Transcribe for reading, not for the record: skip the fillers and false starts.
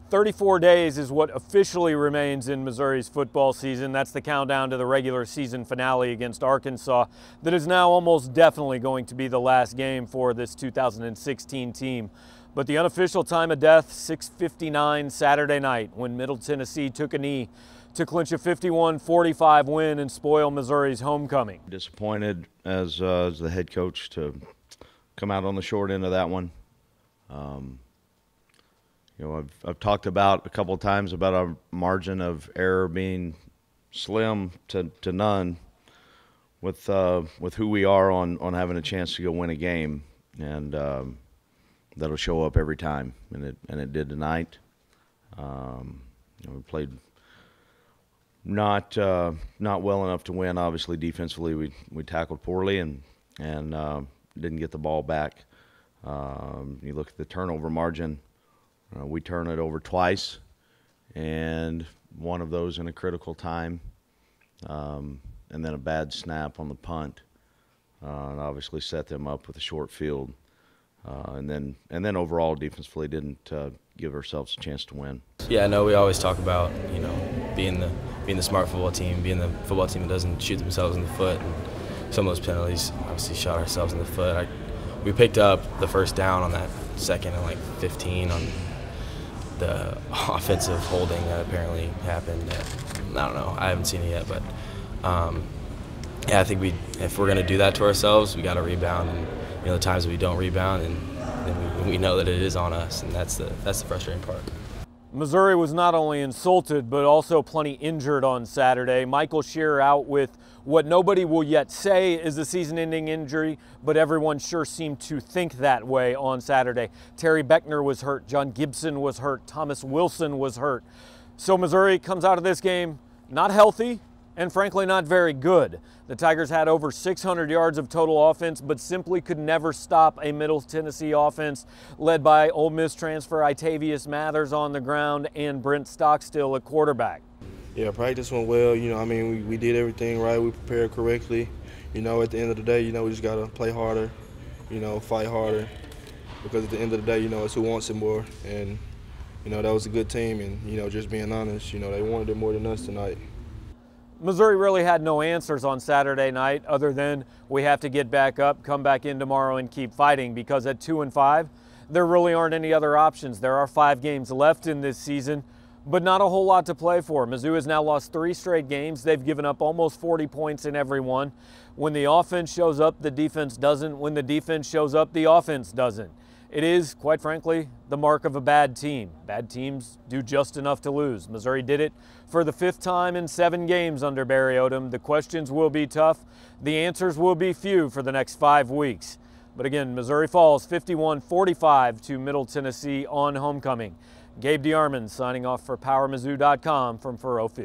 34 days is what officially remains in Missouri's football season. That's the countdown to the regular season finale against Arkansas. That is now almost definitely going to be the last game for this 2016 team. But the unofficial time of death, 6:59 Saturday night, when Middle Tennessee took a knee to clinch a 51-45 win and spoil Missouri's homecoming. Disappointed as the head coach to come out on the short end of that one. I've talked about a couple of times about our margin of error being slim to none with who we are on having a chance to go win a game, and that'll show up every time, and it did tonight. We played not well enough to win. Obviously, defensively we tackled poorly and didn't get the ball back. You look at the turnover margin. We turn it over twice, and one of those in a critical time, and then a bad snap on the punt, and obviously set them up with a short field, and then overall defensively didn't give ourselves a chance to win. Yeah, I know we always talk about being the smart football team, being the football team that doesn't shoot themselves in the foot, and some of those penalties obviously shot ourselves in the foot. We picked up the first down on that second and 15 on the offensive holding that apparently happened. I don't know. I haven't seen it yet, but yeah, I think if we're going to do that to ourselves, we got to rebound. And the times that we don't rebound, and then we know that it is on us, and that's the frustrating part. Missouri was not only insulted, but also plenty injured on Saturday. Michael Shearer out with what nobody will yet say is a season-ending injury, but everyone sure seemed to think that way on Saturday. Terry Beckner was hurt, John Gibson was hurt, Thomas Wilson was hurt. So Missouri comes out of this game not healthy and frankly not very good. The Tigers had over 600 yards of total offense, but simply could never stop a Middle Tennessee offense led by Ole Miss transfer Itavius Mathers on the ground and Brent Stockstill at quarterback. Yeah, practice went well. We did everything right. We prepared correctly. At the end of the day, we just got to play harder, fight harder, because at the end of the day, it's who wants it more. And, that was a good team, and, just being honest, they wanted it more than us tonight. Missouri really had no answers on Saturday night other than we have to get back up, come back in tomorrow and keep fighting, because at 2-5, there really aren't any other options. There are 5 games left in this season, but not a whole lot to play for. Mizzou has now lost 3 straight games. They've given up almost 40 points in every one. When the offense shows up, the defense doesn't. When the defense shows up, the offense doesn't. It is, quite frankly, the mark of a bad team. Bad teams do just enough to lose. Missouri did it for the 5th time in 7 games under Barry Odom. The questions will be tough. The answers will be few for the next 5 weeks. But again, Missouri falls 51-45 to Middle Tennessee on homecoming. Gabe DeArmond signing off for PowerMizzou.com from Furrow Field.